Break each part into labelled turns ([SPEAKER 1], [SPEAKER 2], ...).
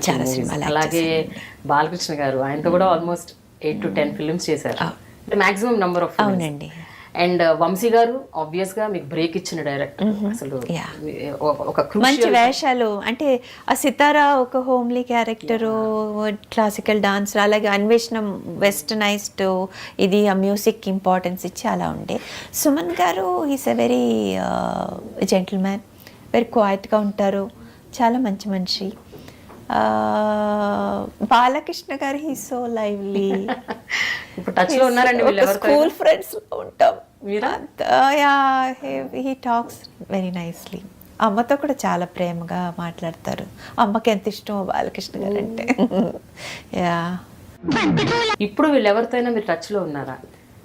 [SPEAKER 1] చాలా సినిమాలు
[SPEAKER 2] అలాగే బాలకృష్ణ గారు ఆయనతో కూడా ఆల్మోస్ట్ 8 to 10 ఫిల్మ్స్ చేశారు, అంటే మాక్సిమం నంబర్ ఆఫ్.
[SPEAKER 1] అవునండి.
[SPEAKER 2] అండ్ వంశీ గారు ఆబ్వియస్ గా మీకు బ్రేక్ ఇచ్చిన డైరెక్టర్. అసలు ఒక
[SPEAKER 1] మంచి వేషాలు, అంటే ఆ సితారా ఒక హోమ్లీ క్యారెక్టరు, క్లాసికల్ డాన్స్, అలాగే అన్వేషణం వెస్టర్నైజ్డ్, ఇది ఆ మ్యూజిక్ ఇంపార్టెన్స్ ఇచ్చి అలా ఉండే. Suman garu is a very gentleman, very క్వైట్గా ఉంటారు, చాలా మంచి మనిషి. Balakrishna garu he so lively.
[SPEAKER 2] ఇప్పుడు టచ్ లో ఉన్నారండి,
[SPEAKER 1] స్కూల్ ఫ్రెండ్స్ ఉంటాం. He talks very nicely. అమ్మతో కూడా చాలా ప్రేమగా మాట్లాడతారు. అమ్మకి ఎంత ఇష్టమో బాలకృష్ణ గారు అంటే. యా.
[SPEAKER 2] ఇప్పుడు వీళ్ళెవరితో అయినా మీరు టచ్ లో ఉన్నారా?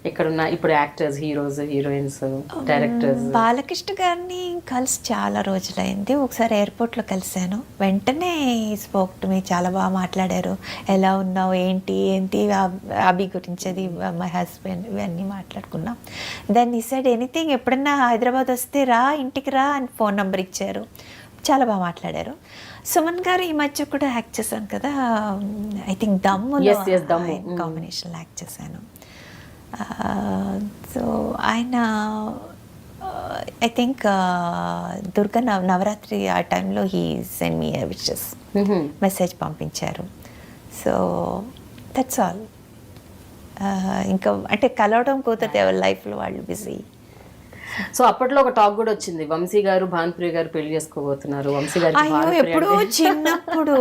[SPEAKER 2] ఇక్కడున్న ఇప్పుడు actors, heroes, heroines, directors.
[SPEAKER 1] Balakrishna గారిని కలిసి చాలా రోజులైంది. ఒకసారి ఎయిర్పోర్ట్లో కలిశాను, వెంటనే స్పోక్ టు మీ, చాలా బాగా మాట్లాడారు. ఎలా ఉన్నావు, ఏంటి ఏంటి అభి గురించి, అది మై హస్బెండ్, ఇవన్నీ మాట్లాడుకున్నాం. దెన్ ఈ సైడ్ ఎనీథింగ్, ఎప్పుడన్నా హైదరాబాద్ వస్తే రా, ఇంటికి రా అని ఫోన్ నెంబర్ ఇచ్చారు. చాలా బాగా మాట్లాడారు. సుమన్ గారు ఈ మధ్య కూడా యాక్ట్ చేశాను కదా, ఐ థింక్ దమ్ములో కాంబినేషన్లో యాక్ట్ చేశాను. సో ఆయన ఐ థింక్ దుర్గా నవరాత్రి ఆ టైంలో he send me wishes, message పంపించారు. So that's all. ఇంకా అంటే కలవడం కుదరదు, ఎవరి లైఫ్లో వాళ్ళు బిజీ.
[SPEAKER 2] సో అప్పట్లో ఒక టాక్ కూడా వచ్చింది, వంశీ గారు భానుప్రియ గారు పెళ్లి చేసుకోబోతున్నారు. వంశీ గారు
[SPEAKER 1] అయ్యో, ఎప్పుడు చిన్నప్పుడు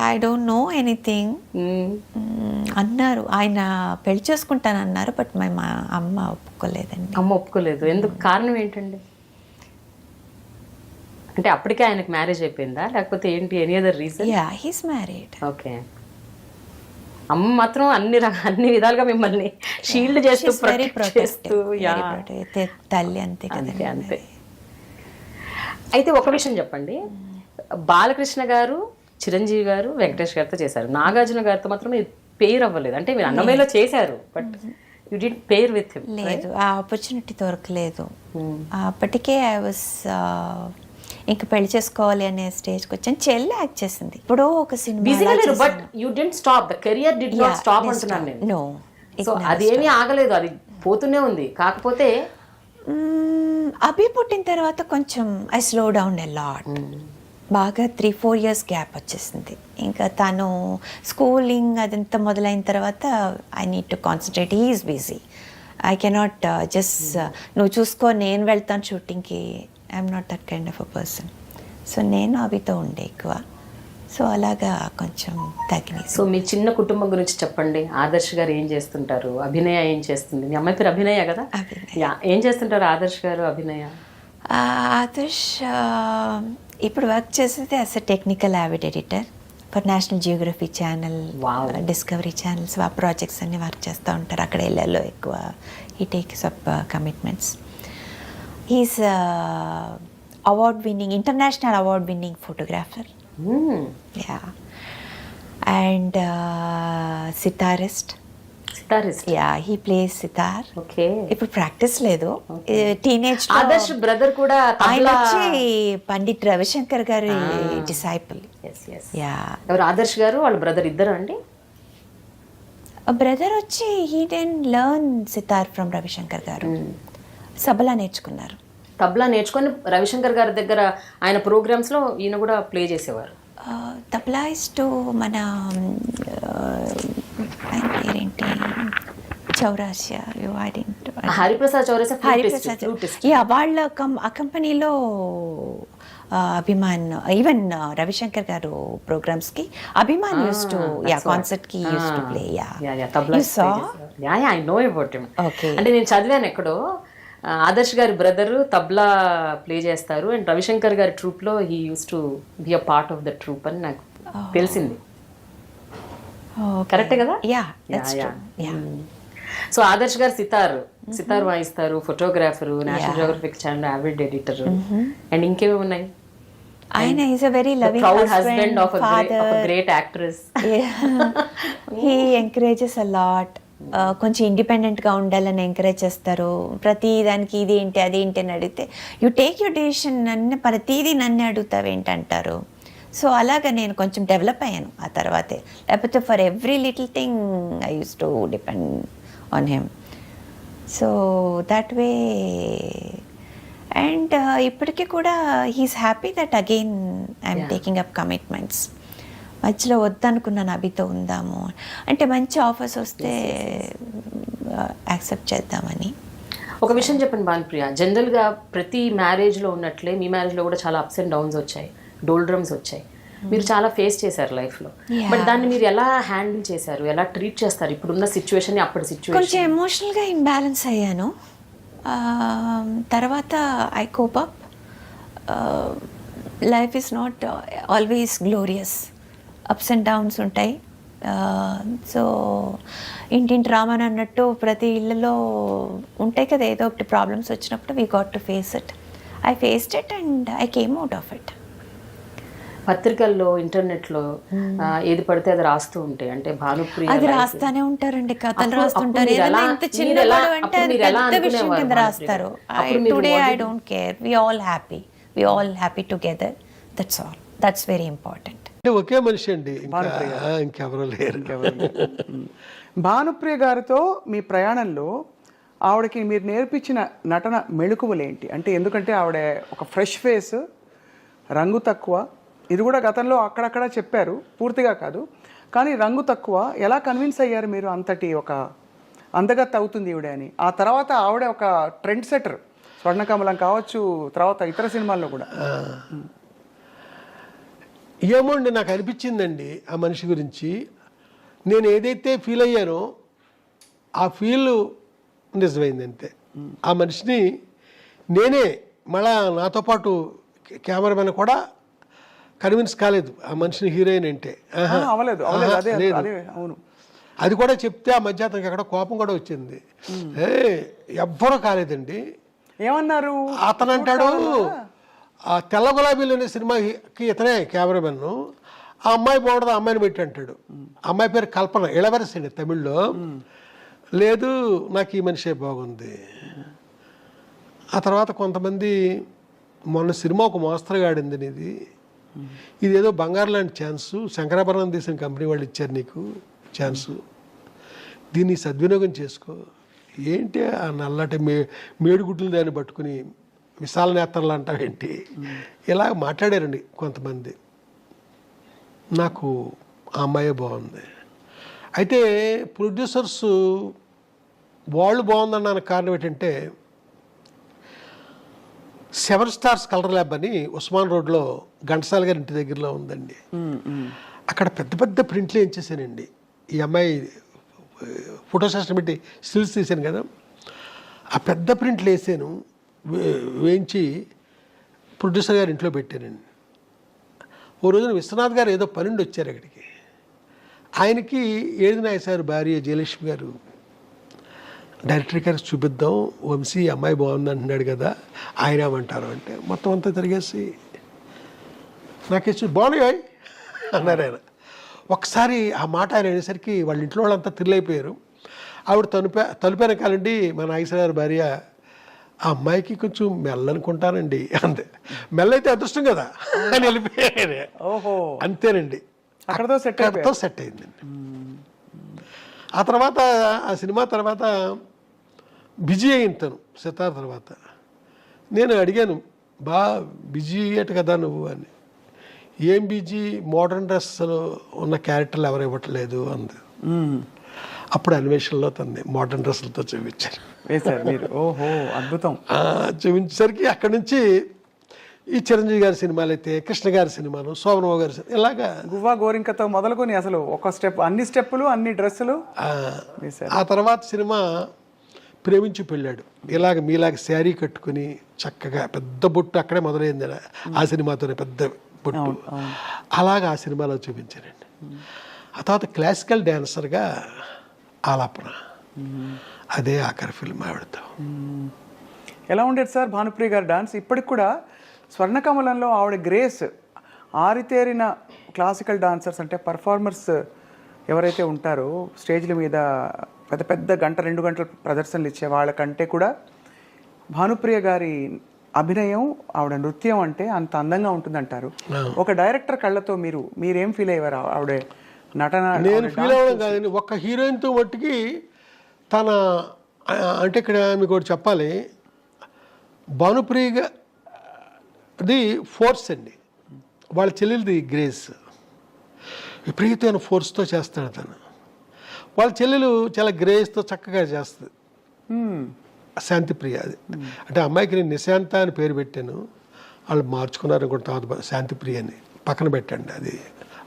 [SPEAKER 1] ఐ డోంట్ నో ఎనీథింగ్ అన్నారు. ఆయన పెళ్లి చేసుకుంటానన్నారు, బట్ మా అమ్మ ఒప్పుకోలేదండి.
[SPEAKER 2] అమ్మ ఒప్పుకోలేదు, ఎందుకు? కారణం ఏంటండి? అంటే అప్పటికే ఆయనకు మ్యారేజ్ అయిపోయిందా, లేకపోతే ఏంటి, any other reason?
[SPEAKER 1] Yeah, he's married.
[SPEAKER 2] Okay. అమ్మ మాత్రం అన్ని విధాలుగా మిమ్మల్ని షీల్డ్ చేస్తూ, ప్రొటెక్ట్ చేస్తూ,
[SPEAKER 1] తల్లి అంతే కదండి.
[SPEAKER 2] అంతే. అయితే ఒక విషయం చెప్పండి, బాలకృష్ణ గారు, చిరంజీవి గారు, వెంకటేష్ గారితో చేశారు, నాగార్జున గారితో మాత్రం మీరు పేర్ అవ్వలేదు. అంటే మీరు అన్నమయ్యలో చేశారు, but you did pair with him.
[SPEAKER 1] లేదు, ఆ ఆపర్చునిటీ దొరకలేదు. అప్పటికే ఐ వాస్ ఇంకా పెళ్లి చేసుకోవాలి అనే స్టేజ్కి వచ్చాను. చెల్లి యాక్ట్ చేసింది, ఇప్పుడు ఒక cinema.
[SPEAKER 2] But you did stop, the career did not stop అంటున్నాను నేను.
[SPEAKER 1] నో,
[SPEAKER 2] సో అదేమీ ఆగలేదు, అది పోతూనే ఉంది. కాకపోతే
[SPEAKER 1] అభి పుట్టిన తర్వాత కొంచెం I slow down a lot. బాగా 3-4 years గ్యాప్ వచ్చేసింది. ఇంకా తను స్కూలింగ్ అదంతా మొదలైన తర్వాత I need to concentrate, he is busy, I cannot just నువ్వు చూసుకో నేను వెళ్తాను షూటింగ్కి, I'm not that kind of a person. So నేను అభితో ఉండే ఎక్కువ, సో అలాగా కొంచెం తగ్గినాయి.
[SPEAKER 2] సో మీ చిన్న కుటుంబం గురించి చెప్పండి. ఆదర్శ్ గారు ఏం చేస్తుంటారు, అభినయ ఏం చేస్తుంది? మీ అమ్మాయి పేరు అభినయ కదా? ఏం చేస్తుంటారు ఆదర్శ్ గారు, అభినయ?
[SPEAKER 1] ఆదర్శ్ ఇప్పుడు వర్క్ చేసేది as a technical Avid editor for National Geography channel, Discovery channels, ఆ ప్రాజెక్ట్స్ అన్ని వర్క్ చేస్తూ ఉంటారు. అక్కడ ఇళ్ళల్లో ఎక్కువ ఈ takes up commitments. He's award winning, international award winning photographer. Yeah. And sitarist. Yeah, he plays sitar.
[SPEAKER 2] Okay.
[SPEAKER 1] ఇప్పుడు ప్రాక్టీస్ లేదు, టీనేజ్.
[SPEAKER 2] ఆదర్శ్ బ్రదర్ కూడా
[SPEAKER 1] ఆయన వచ్చి పండిట్ రవిశంకర్ గారి డిసైపుల్. యా.
[SPEAKER 2] ఎవరు? ఆదర్శ్ గారు వాళ్ళ బ్రదర్ ఇద్దరు అండి?
[SPEAKER 1] బ్రదర్ వచ్చి he then learn sitar from Ravi Shankar garu, సబలా నేర్చుకున్నారు.
[SPEAKER 2] తబలా నేర్చుకొని రవిశంకర్ గారి దగ్గర ఆయన ప్రోగ్రామ్స్ లో ఈయన కూడా ప్లే చేసేవారు.
[SPEAKER 1] తబలా ఇస్ టు మన ఆయన పేరేంటి, చౌరాసియా,
[SPEAKER 2] హరిప్రసాద్ చౌరాసియా.
[SPEAKER 1] యా, వాళ్ళ ఆ కంపెనీలో అభిమాన్, ఈవెన్ రవిశంకర్ గారు ప్రోగ్రామ్స్ కి Abhiman used to, ya, concert కి used to play.
[SPEAKER 2] I know about him. అంటే నేను చదివాను ఎక్కడో, ఆదర్శ్ గారి బ్రదరు తబ్లా ప్లే చేస్తారు అండ్ రవిశంకర్ గారి ట్రూప్ లో he used to be a part of the troupe అని నాకు తెలిసింది. కరెక్టే కదా?
[SPEAKER 1] యా.
[SPEAKER 2] సో ఆదర్శ్ గారు సితార్ వాయిస్తారు, photographer, National Geographic channel Avid editor, and ఇంకేమీ ఉన్నాయి.
[SPEAKER 1] ఆయన is a very loving
[SPEAKER 2] husband of a great actress.
[SPEAKER 1] He encourages a lot. కొంచెం ఇండిపెండెంట్గా ఉండాలని ఎంకరేజ్ చేస్తారు. ప్రతి దానికి ఇది ఏంటి అది ఏంటి అని అడిగితే యూ టేక్ యూర్ డెసిషన్, నన్ను ప్రతిదీ నన్ను అడుగుతావు ఏంటంటారు. సో అలాగా నేను కొంచెం డెవలప్ అయ్యాను ఆ తర్వాతే. లేకపోతే for every little thing I use to depend on him. So that way. And ఇప్పటికీ కూడా he's happy that again I'm taking up commitments. మధ్యలో వద్దనుకున్నాను అభితో ఉందాము అంటే మంచి ఆఫర్స్ వస్తే యాక్సెప్ట్ చేద్దామని.
[SPEAKER 2] ఒక విషయం చెప్పండి భానుప్రియ, జనరల్గా ప్రతి మ్యారేజ్లో ఉన్నట్లే మీ మ్యారేజ్లో కూడా చాలా అప్స్ అండ్ డౌన్స్ వచ్చాయి, డోల్డ్రమ్స్ వచ్చాయి. మీరు చాలా ఫేస్ చేశారు లైఫ్లో. బట్ దాన్ని మీరు ఎలా హ్యాండిల్ చేశారు, ఎలా ట్రీట్ చేస్తారు ఇప్పుడున్న సిచ్యువేషన్, అప్పటి సిచ్యువేషన్?
[SPEAKER 1] కొంచెం ఎమోషనల్గా ఇంబ్యాలెన్స్ అయ్యాను. తర్వాత I cope up. Life is not always glorious, ups and downs ఉంటాయి. సో ఇంటింటి రామన్ అన్నట్టు ప్రతి ఇళ్ళలో ఉంటాయి కదా ఏదో ఒకటి ప్రాబ్లమ్స్ వచ్చినప్పుడు we got to face it. I faced it and I came out of it.
[SPEAKER 2] పత్రికల్లో ఇంటర్నెట్లో ఏది పడితే అది రాస్తూ ఉంటాయి, అంటే భానుప్రియ
[SPEAKER 1] అది రాస్తానే ఉంటారండి, కథలు రాస్తుంటారు. ఏదైనా ఇంత చిన్న గొడవ అంటే అది పెద్ద విషయం కింద రాస్తారు. Today I don't care, we all happy together, that's all, that's very important.
[SPEAKER 3] ఒకే మనిషి అండి, ఇంకెవరూ లేరు.
[SPEAKER 4] భానుప్రియ గారితో మీ ప్రయాణంలో ఆవిడకి మీరు నేర్పించిన నటన మెళుకువలేంటి? అంటే ఎందుకంటే ఆవిడ ఒక ఫ్రెష్ ఫేస్, రంగు తక్కువ, ఇది కూడా గతంలో అక్కడక్కడ చెప్పారు, పూర్తిగా కాదు, కానీ రంగు తక్కువ. ఎలా కన్విన్స్ అయ్యారు మీరు అంతటి ఒక అందగత్తె అవుతుంది ఈవిడ అని? ఆ తర్వాత ఆవిడ ఒక ట్రెండ్ సెటర్, స్వర్ణకమలం కావచ్చు, తర్వాత ఇతర సినిమాల్లో కూడా.
[SPEAKER 3] ఏమో అండి, నాకు అనిపించిందండి ఆ మనిషి గురించి. నేను ఏదైతే ఫీల్ అయ్యానో ఆ ఫీల్ నిజమైంది అంతే. ఆ మనిషిని నేనే మళ్ళా నాతో పాటు కెమెరామెన్ కూడా కన్విన్స్ కాలేదు ఆ మనిషిని హీరోయిన్ అంటే.
[SPEAKER 4] అవును,
[SPEAKER 3] అది కూడా చెప్తే ఆ మధ్య అతనికి అక్కడ కోపం కూడా వచ్చింది. ఎవ్వరూ కాలేదండి.
[SPEAKER 4] ఏమన్నారు
[SPEAKER 3] అతను అంటాడు, ఆ తెల్ల గులాబీలు అనే సినిమాకి ఇతనే కెమెరామెన్, ఆ అమ్మాయి బాగుంటుంది, ఆ అమ్మాయిని పెట్టి అంటాడు. అమ్మాయి పేరు కల్పన, ఇళవరసేని తమిళ్లో. లేదు, నాకు ఈ మనిషే బాగుంది. ఆ తర్వాత కొంతమంది మొన్న సినిమా ఒక మోస్తరుగా ఆడింది, ఇది ఏదో బంగారు లాంటి ఛాన్సు, శంకరాభరణం తీసిన కంపెనీ వాళ్ళు ఇచ్చారు నీకు ఛాన్సు, దీన్ని సద్వినియోగం చేసుకో. ఏంటి ఆ నల్లటి మేడుగుడ్లు దాన్ని పట్టుకుని విశాల నేత్రలు అంటావేంటి, ఇలా మాట్లాడారండి కొంతమంది. నాకు ఆ అమ్మాయే బాగుంది. అయితే ప్రొడ్యూసర్స్ వాళ్ళు బాగుందన్నానికి కారణం ఏంటంటే, 7 స్టార్స్ కలర్ ల్యాబ్ అని ఉస్మాన్ రోడ్లో ఘంటసాల గారి ఇంటి దగ్గరలో ఉందండి. అక్కడ పెద్ద పెద్ద ప్రింట్లు వేయించేసానండి. ఈ అమ్మాయి ఫోటో సెషన్ పెట్టి స్టిల్స్ తీసాను కదా, ఆ పెద్ద ప్రింట్లు వేసాను, వేయించి ప్రొడ్యూసర్ గారి ఇంట్లో పెట్టానండి. ఓ రోజున విశ్వనాథ్ గారు ఏదో పనుండి వచ్చారు అక్కడికి. ఆయనకి ఏది నాయసారు భార్య జయలక్ష్మి గారు, డైరెక్టర్ గారికి చూపిద్దాం, వంశీ అమ్మాయి బాగుంది అంటున్నాడు కదా, ఆయన ఏమంటారు అంటే మొత్తం అంతా తిరిగేసి నాకేసి బాగున్నాయి అన్నారు ఆయన. ఒకసారి ఆ మాట ఆయన అనేసరికి వాళ్ళ ఇంట్లో వాళ్ళంతా థ్రిల్ ఆవిడ తలుపు వెనకాలండి మా నాగేశ్వర గారి భార్య, ఆ అమ్మాయికి కొంచెం మెల్లనుకుంటానండి అంతే. మెల్లైతే అదృష్టం కదా అని వెళ్ళిపోయారు.
[SPEAKER 4] ఓహో,
[SPEAKER 3] అంతేనండి,
[SPEAKER 4] అక్కడతో
[SPEAKER 3] సెట్ అయిందండి. ఆ తర్వాత ఆ సినిమా తర్వాత బిజీ అయింది తను సితార్ తర్వాత. నేను అడిగాను, బిజీ అయ్యాట కదా నువ్వు అని. ఏం బిజీ, మోడర్న్ డ్రెస్లో ఉన్న క్యారెక్టర్లు ఎవరు ఇవ్వట్లేదు అంది. అప్పుడు అన్వేషణలో తనని మోడర్న్ డ్రెస్సులతో చూపించారు.
[SPEAKER 4] ఓహో, అద్భుతం.
[SPEAKER 3] చూపించేసరికి అక్కడి నుంచి ఈ చిరంజీవి గారి సినిమాలు అయితే, కృష్ణ గారి సినిమాలు, శోభనబాబు గారి సినిమా, ఇలాగా
[SPEAKER 4] గువ్వా గోరింకతో మొదలుకొని అసలు ఒక స్టెప్, అన్ని స్టెప్పులు, అన్ని డ్రెస్సులు.
[SPEAKER 3] ఆ తర్వాత సినిమా ప్రేమించి పెళ్ళాడు, ఇలాగ మీలాగ శారీ కట్టుకుని చక్కగా పెద్ద బొట్టు అక్కడే మొదలైంది ఆ సినిమాతోనే, పెద్ద బొట్టు. అలాగా ఆ సినిమాలో చూపించానండి. ఆ తర్వాత క్లాసికల్ డ్యాన్సర్గా ఆలాపన, అదే ఆఖరి ఫిల్మ్ ఆవిడతో.
[SPEAKER 4] ఎలా ఉండేది సార్ భానుప్రియ గారి డాన్స్? ఇప్పటికి కూడా స్వర్ణకమలంలో ఆవిడ గ్రేస్, ఆరితేరిన క్లాసికల్ డాన్సర్స్ అంటే పర్ఫార్మర్స్ ఎవరైతే ఉంటారో స్టేజ్ల మీద పెద్ద పెద్ద గంట 2 గంటల ప్రదర్శనలు ఇచ్చే వాళ్ళకంటే కూడా భానుప్రియ గారి అభినయం, ఆవిడ నృత్యం అంటే అంత అందంగా ఉంటుందంటారు. ఒక డైరెక్టర్ కళ్ళతో మీరేం ఫీల్ అయ్యారు ఆవిడ నటన?
[SPEAKER 3] నేను ఫీల్ అవ్వడం కాదండి, ఒక్క హీరోయిన్తో మట్టుకి తన అంటే ఇక్కడ మీకు ఒకటి చెప్పాలి, భానుప్రియగా అది ఫోర్స్ అండి, వాళ్ళ చెల్లెలది గ్రేస్, విపరీతమైన ఫోర్స్తో చేస్తాడు తను. వాళ్ళ చెల్లెలు చాలా గ్రేస్తో చక్కగా చేస్తుంది, శాంతిప్రియ. అది అంటే అమ్మాయికి నేను నిశాంత అని పేరు పెట్టాను, వాళ్ళు మార్చుకున్నారు అనుకుంటే తర్వాత శాంతిప్రియ అని పక్కన పెట్టండి, అది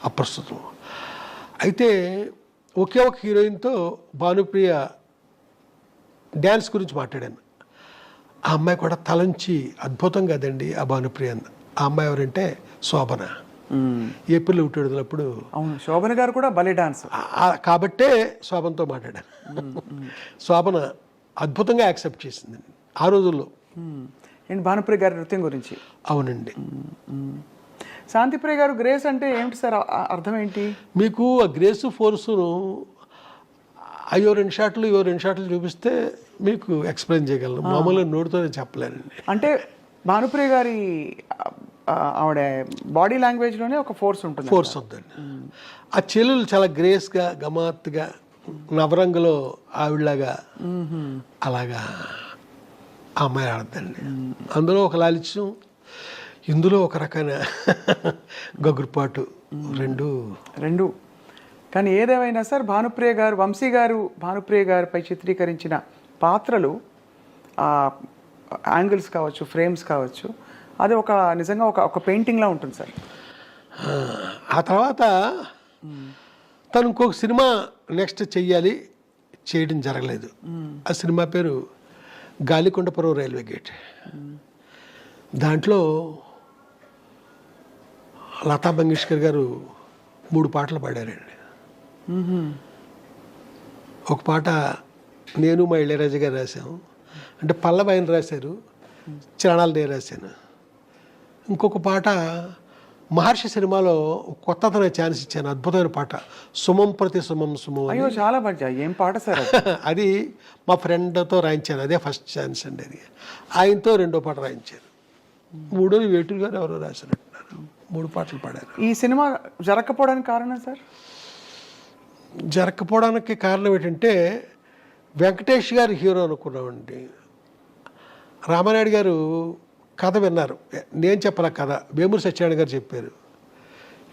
[SPEAKER 3] అప్రస్తుతం. అయితే ఒకే ఒక హీరోయిన్తో భానుప్రియ డ్యాన్స్ గురించి మాట్లాడాను. ఆ అమ్మాయి కూడా తలంచి అద్భుతంగా అదండి ఆ భానుప్రియ. ఆ అమ్మాయి ఎవరంటే శోభన, ఏప్రిల్ 1
[SPEAKER 4] అవును, శోభన గారు కూడా భలే డాన్స్.
[SPEAKER 3] కాబట్టే శోభనతో మాట్లాడాను. శోభన అద్భుతంగా యాక్సెప్ట్ చేసిందండి ఆ రోజుల్లో.
[SPEAKER 4] ఏంటి భానుప్రియ గారి నృత్యం గురించి?
[SPEAKER 3] అవునండి.
[SPEAKER 4] శాంతిప్రియ గారు గ్రేస్ అంటే ఏమిటి సార్, అర్థం ఏంటి?
[SPEAKER 3] మీకు ఆ గ్రేస్ ఫోర్సును అయ్యో 2 షాట్లు చూపిస్తే మీకు ఎక్స్ప్లెయిన్ చేయగలను, మామూలుగా నోటితోనే చెప్పలేనండి.
[SPEAKER 4] అంటే భానుప్రియ గారి ఆవిడ బాడీ లాంగ్వేజ్లోనే ఒక ఫోర్స్ ఉంటుంది.
[SPEAKER 3] ఫోర్స్ ఉందండి. ఆ చెల్లెలు చాలా గ్రేస్గా గమాత్తుగా నవరంగులో ఆవిడలాగా అలాగా ఆ అమ్మాయి ఆడద్దండి. అందులో ఒక లాలిత్యం, ఇందులో ఒక రకమైన గగురుపాటు, రెండు. కానీ ఏదేమైనా సార్ భానుప్రియ గారు, వంశీ గారు భానుప్రియ గారిపై చిత్రీకరించిన పాత్రలు, యాంగిల్స్ కావచ్చు, ఫ్రేమ్స్ కావచ్చు, అది ఒక నిజంగా ఒక పెయింటింగ్లా ఉంటుంది సార్. ఆ తర్వాత తను ఇంకొక సినిమా నెక్స్ట్ చేయడం జరగలేదు. ఆ సినిమా పేరు గాలికొండపురం రైల్వే గేట్. దాంట్లో లతా మంగేష్కర్ గారు 3 పాటలు పాడారండి. ఒక పాట నేను మా ఇళయరాజా గారు రాశాము, అంటే పల్లవి ఆయన రాశారు, చరణాలు నేను రాశాను. ఇంకొక పాట మహర్షి సినిమాలో కొత్తతన ఛాన్స్ ఇచ్చాను, అద్భుతమైన పాట, సుమం ప్రతి సుమం సుమం.
[SPEAKER 4] అయ్యో చాలా మంచి, ఏం పాట సార్
[SPEAKER 3] అది మా ఫ్రెండ్తో రాయించాను, అదే ఫస్ట్ ఛాన్స్ అండి. అది ఆయనతో 2వ పాట రాయించాను. 3వ వేటూరు గారు ఎవరో రాసినట్టున్నారు, 3 పాటలు పాడారు.
[SPEAKER 4] ఈ సినిమా జరగకపోవడానికి కారణం సార్?
[SPEAKER 3] జరగకపోవడానికి కారణం ఏంటంటే వెంకటేష్ గారు హీరో అనుకున్నామండి. రామానాయుడు గారు కథ విన్నారు, నేను చెప్పాల కథ, వేమూరి సత్యనారాయణ గారు చెప్పారు.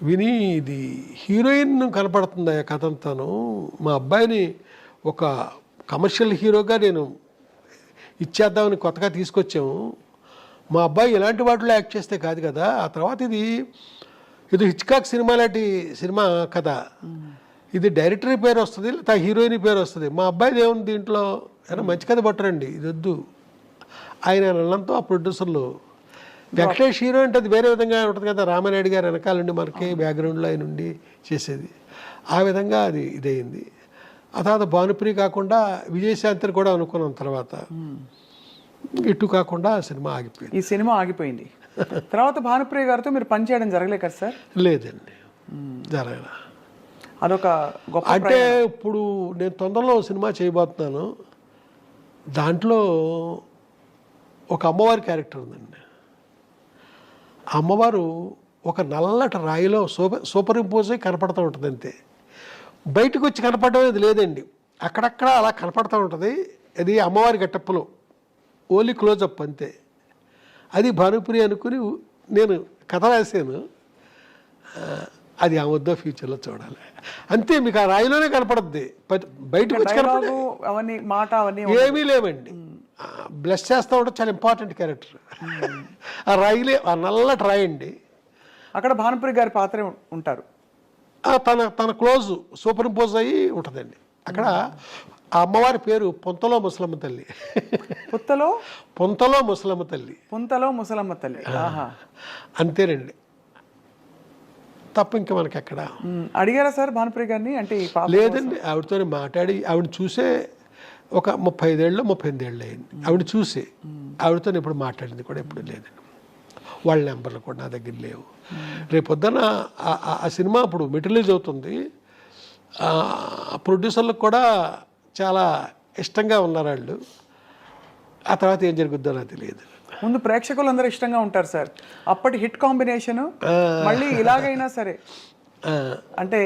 [SPEAKER 3] విని ఇది హీరోయిన్ కనపడుతుంది ఆ కథ అంతాను, మా అబ్బాయిని ఒక కమర్షియల్ హీరోగా నేను ఇచ్చేద్దామని కొత్తగా తీసుకొచ్చాము, మా అబ్బాయి ఇలాంటి వాటిలో యాక్ట్ చేస్తే కాదు కదా. ఆ తర్వాత ఇది హిచ్కాక్ సినిమా లాంటి సినిమా కథ, ఇది డైరెక్టర్ పేరు వస్తుంది, లేదా హీరోయిన్ పేరు వస్తుంది, మా అబ్బాయిది ఏముంది దీంట్లో, ఏమైనా మంచి కథ పట్టరండి, ఇది వద్దు ఆయన అన్నంతో ఆ ప్రొడ్యూసర్లు. వెంకటేష్ హీరో అంటే అది వేరే విధంగా ఉంటుంది కదా, రామానాయుడు గారు వెనకాల నుండి మనకి బ్యాక్గ్రౌండ్లో ఆయన ఉండి చేసేది, ఆ విధంగా అది ఇదయింది. ఆ తర్వాత భానుప్రియ కాకుండా విజయశాంతిని కూడా అనుకున్నాం, తర్వాత ఇటు కాకుండా సినిమా ఆగిపోయింది.
[SPEAKER 4] ఈ సినిమా ఆగిపోయింది. తర్వాత భానుప్రియ గారితో మీరు పనిచేయడం జరగలే కదా సార్?
[SPEAKER 3] లేదండి, జరగల.
[SPEAKER 4] అదొక గొప్ప,
[SPEAKER 3] అంటే ఇప్పుడు నేను తొందరలో సినిమా చేయబోతున్నాను, దాంట్లో ఒక అమ్మవారి క్యారెక్టర్ ఉందండి. ఆ అమ్మవారు ఒక నల్లటి రాయిలో సూపర్ ఇంపోజ్ అయి కనపడుతూ ఉంటుంది అంతే, బయటకు వచ్చి కనపడడం అనేది లేదండి, అక్కడక్కడ అలా కనపడుతూ ఉంటుంది. అది అమ్మవారి గెటప్పులో ఓన్లీ క్లోజప్ అంతే. అది భానుప్రియ అనుకుని నేను కథ రాశాను, అది ఆ వద్ద ఫ్యూచర్లో చూడాలి అంతే. మీకు ఆ రాయిలోనే కనపడుద్ది, బయటకు వచ్చి కనపడే
[SPEAKER 4] అవన్నీ
[SPEAKER 3] ఏమీ లేవండి. బ్లెస్ చేస్తూ ఉంటే చాలా ఇంపార్టెంట్ క్యారెక్టర్. ఆ రాయిలే, ఆ నల్లటి రాయి అండి,
[SPEAKER 4] అక్కడ భానుప్రియ గారి పాత్రే ఉంటారు.
[SPEAKER 3] తన క్లోజ్ సూపర్ ఇంపోజ్ అయ్యి ఉంటుందండి. అక్కడ ఆ అమ్మవారి పేరు పొంతలో ముసలమ్మ తల్లి. పొంతలో ముసలమ్మ తల్లి. అంతేనండి, తప్ప ఇంకా మనకి ఎక్కడ.
[SPEAKER 4] అడిగారా సార్ భానుప్రియ గారిని? అంటే
[SPEAKER 3] లేదండి, ఆవిడతో మాట్లాడి ఆవిడ చూసే ఒక 35 ఏళ్ళు 38 ఏళ్ళు అయింది ఆవిడ చూసి. ఆవిడతో ఎప్పుడు మాట్లాడింది కూడా ఎప్పుడు లేదండి, వాళ్ళ నెంబర్లు కూడా నా దగ్గర లేవు. రేపొద్దున ఆ సినిమా అప్పుడు మెటీరియలైజ్ అవుతుంది, ప్రొడ్యూసర్లకు కూడా చాలా ఇష్టంగా ఉన్నారు వాళ్ళు. ఆ తర్వాత ఏం జరుగుద్దో నాకు తెలియదు.
[SPEAKER 4] ముందు ప్రేక్షకులందరూ ఇష్టంగా ఉంటారు సార్. అప్పటి హిట్ కాంబినేషన్ మళ్ళీ ఇలాగైనా సరే, అంటే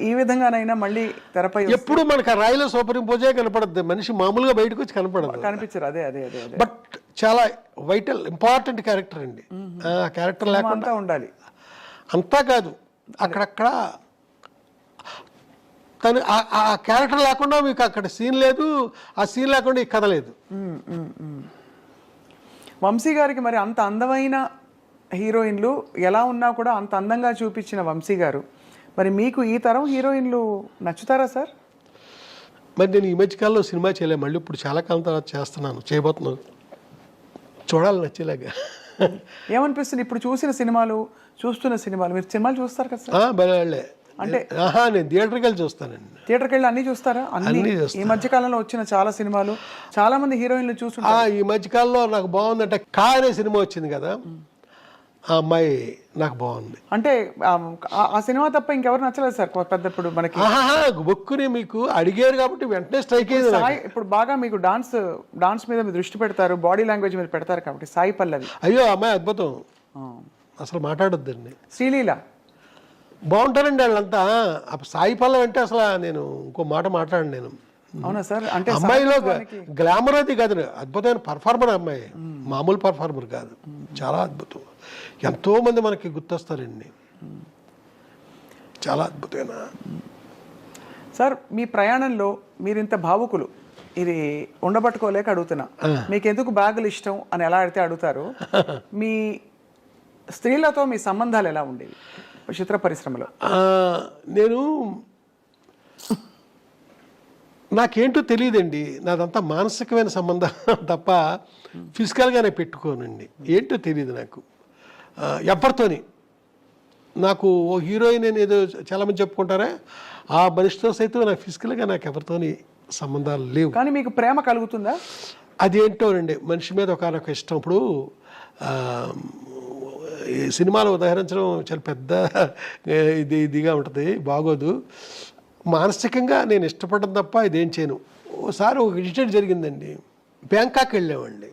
[SPEAKER 4] ఈ విధంగానైనా మళ్ళీ తెరపై
[SPEAKER 3] ఎప్పుడు మనకు ఆ రాయిలో సూపర్ ఇంపోజే కనపడద్దు, మనిషి మామూలుగా బయటకు వచ్చి కనపడదు,
[SPEAKER 4] కనిపించరు. అదే అదే అదే అదే
[SPEAKER 3] బట్ చాలా వైటల్ ఇంపార్టెంట్ క్యారెక్టర్ అండి. ఆ క్యారెక్టర్ లేకుండా
[SPEAKER 4] అంతా ఉండాలి.
[SPEAKER 3] అంతా కాదు, అక్కడక్కడ తను ఆ క్యారెక్టర్ లేకుండా మీకు అక్కడ సీన్ లేదు, ఆ సీన్ లేకుండా ఈ కథ లేదు.
[SPEAKER 4] వంశీ గారికి మరి అంత అందమైన హీరోయిన్లు ఎలా ఉన్నా కూడా అంత అందంగా చూపించిన వంశీ గారు, మరి మీకు ఈ తరం హీరోయిన్లు నచ్చుతారా సార్?
[SPEAKER 3] మరి నేను ఈ మధ్యకాలంలో సినిమా చేయలే, మళ్ళీ ఇప్పుడు చాలా కాలం తర్వాత చేస్తున్నాను, చేయబోతున్నాను. చూడాలి నచ్చేలాగా.
[SPEAKER 4] ఏమనిపిస్తుంది ఇప్పుడు చూసిన సినిమాలు, చూస్తున్న సినిమాలు? మీరు సినిమాలు చూస్తారు కదా సార్?
[SPEAKER 3] బలే
[SPEAKER 4] అంటే
[SPEAKER 3] నేను థియేటర్కి వెళ్ళి చూస్తానండి.
[SPEAKER 4] థియేటర్కి వెళ్ళి అన్ని చూస్తారా? అన్ని. ఈ మధ్య కాలంలో వచ్చిన చాలా సినిమాలు, చాలా మంది హీరోయిన్లు చూస్తుంటారు.
[SPEAKER 3] ఈ మధ్యకాలంలో నాకు బాగుందంటే కా అనే సినిమా వచ్చింది కదా, ఆ అమ్మాయి నాకు బాగుంది.
[SPEAKER 4] అంటే ఆ సినిమా తప్ప ఇంకెవరు నచ్చలేదు సార్ పెద్ద ఇప్పుడు మనకి?
[SPEAKER 3] బొక్కుని మీకు అడిగారు కాబట్టి వెంటనే స్ట్రైక్ అయింది.
[SPEAKER 4] ఇప్పుడు బాగా మీకు డాన్స్ మీద మీరు దృష్టి పెడతారు, బాడీ లాంగ్వేజ్ మీద పెడతారు కాబట్టి సాయి పల్లవి.
[SPEAKER 3] అయ్యో అమ్మాయి అద్భుతం, అసలు మాట్లాడొద్దండి.
[SPEAKER 4] శ్రీలీల
[SPEAKER 3] బాగుంటారండి వాళ్ళంతా. సాయి పల్లవి అంటే అసలు నేను ఇంకో మాట మాట్లాడండి నేను.
[SPEAKER 4] అవునా సార్? అంటే
[SPEAKER 3] అమ్మాయిలో గ్లామర్ అది కాదు, అద్భుతమైన పర్ఫార్మర్ అమ్మాయి, మామూలు పర్ఫార్మర్ కాదు, చాలా అద్భుతం. ఎంతో మంది మనకి గుర్తొస్తారండి, చాలా అద్భుతమైన.
[SPEAKER 4] సార్ మీ ప్రయాణంలో మీరు ఇంత భావుకులు, ఇది ఉండబట్టుకోలేక అడుగుతున్నా, మీకు ఎందుకు బ్యాగులు ఇష్టం అని ఎలా అడిగితే అడుగుతారు. మీ స్త్రీలతో మీ సంబంధాలు ఎలా ఉండేవి చిత్ర పరిశ్రమలో?
[SPEAKER 3] నేను నాకేంటో తెలియదండి, నాదంతా మానసికమైన సంబంధం తప్ప ఫిజికల్గానే పెట్టుకోనండి. ఏంటో తెలియదు నాకు ఎవరితోని. నాకు ఓ హీరోయిన్ అని ఏదో చాలామంది చెప్పుకుంటారా, ఆ మనిషితో సైతం నాకు ఫిజికల్గా నాకు ఎవరితోని సంబంధాలు లేవు.
[SPEAKER 4] కానీ మీకు ప్రేమ కలుగుతుందా?
[SPEAKER 3] అదేంటోనండి, మనిషి మీద ఒకనొక ఇష్టం. ఇప్పుడు ఈ సినిమాలు ఉదాహరించడం చాలా పెద్ద ఇదిగా ఉంటుంది, బాగోదు. మానసికంగా నేను ఇష్టపడడం తప్ప ఇదేం చేయను. ఓసారి ఒక ఇన్సిడెంట్ జరిగిందండి, బ్యాంకాక్ వెళ్ళామండి.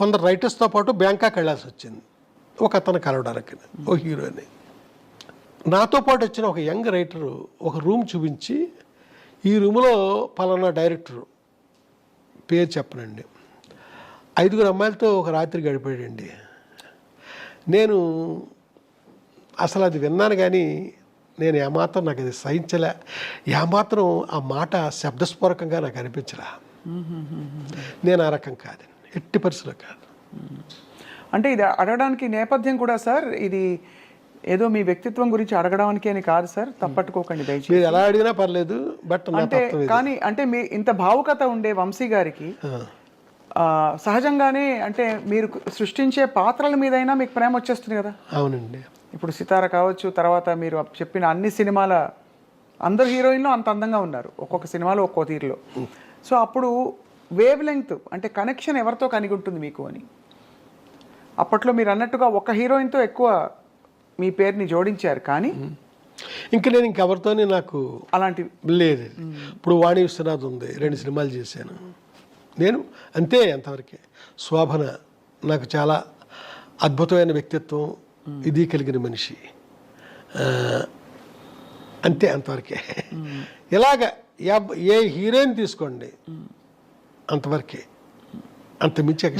[SPEAKER 3] కొందరు రైటర్స్తో పాటు బ్యాంకాక్ వెళ్ళాల్సి వచ్చింది ఒక అతను కలవడానికి, ఓ హీరోని. నాతో పాటు వచ్చిన ఒక యంగ్ రైటరు ఒక రూమ్ చూపించి, ఈ రూమ్లో పలానా డైరెక్టరు పేరు చెప్పనండి, 5 అమ్మాయిలతో ఒక రాత్రి గడిపాడండి. నేను అసలు అది విన్నాను కానీ నేను ఏమాత్రం నాకు అది సహించలే, ఏమాత్రం ఆ మాట శబ్దస్ఫూరకంగా నాకు అనిపించరా. నేను ఆ రకం కాదండి, ఎట్టి పరిస్థితుల్లో కాదు.
[SPEAKER 4] అంటే ఇది అడగడానికి నేపథ్యం కూడా సార్, ఇది ఏదో మీ వ్యక్తిత్వం గురించి అడగడానికి అని కాదు సార్, తప్పట్టుకోకండి దయచేసి.
[SPEAKER 3] మీరు ఎలా అడిగినా పర్లేదు, బట్
[SPEAKER 4] అంటే కానీ అంటే మీ ఇంత భావుకత ఉండే వంశీ గారికి సహజంగానే అంటే మీరు సృష్టించే పాత్రల మీదైనా మీకు ప్రేమ వచ్చేస్తుంది కదా?
[SPEAKER 3] అవునండి.
[SPEAKER 4] ఇప్పుడు సితార కావచ్చు, తర్వాత మీరు చెప్పిన అన్ని సినిమాల అందరు హీరోయిన్లు అంత అందంగా ఉన్నారు, ఒక్కొక్క సినిమాలో ఒక్కో తీరులో. సో అప్పుడు వేవ్ లెంగ్త్ అంటే కనెక్షన్ ఎవరితో కలిగి ఉంటుంది మీకు అని? అప్పట్లో మీరు అన్నట్టుగా ఒక హీరోయిన్తో ఎక్కువ మీ పేరుని జోడించారు, కానీ
[SPEAKER 3] ఇంకా నేను ఇంకెవరితోనే నాకు
[SPEAKER 4] అలాంటి
[SPEAKER 3] లేదు. ఇప్పుడు వాణి విశ్వనాథ్ ఉంది, 2 సినిమాలు చేశాను నేను, అంతే, అంతవరకే. శోభన నాకు చాలా అద్భుతమైన వ్యక్తిత్వం, ఇది కలిగిన మనిషి, అంతే, అంతవరకే. ఇలాగ ఏ హీరోయిన్ తీసుకోండి అంతవరకే, అంత మించి.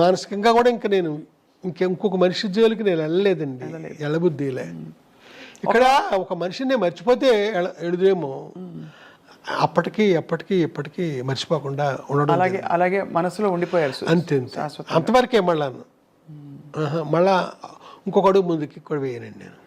[SPEAKER 3] మానసికంగా కూడా ఇంకా నేను ఇంకొక మనిషి జోలికి నేను వెళ్ళలేదండి, వెళ్ళబుద్ధిలే. ఇక్కడ ఒక మనిషిని మర్చిపోతే ఎడుదేమో, అప్పటికి ఎప్పటికీ మర్చిపోకుండా ఉండడం,
[SPEAKER 4] అలాగే మనసులో ఉండిపోయారు
[SPEAKER 3] అంతే, అంతవరకే. మళ్ళా ఇంకొక అడుగు ముందుకి కూడా వేయనండి నేను.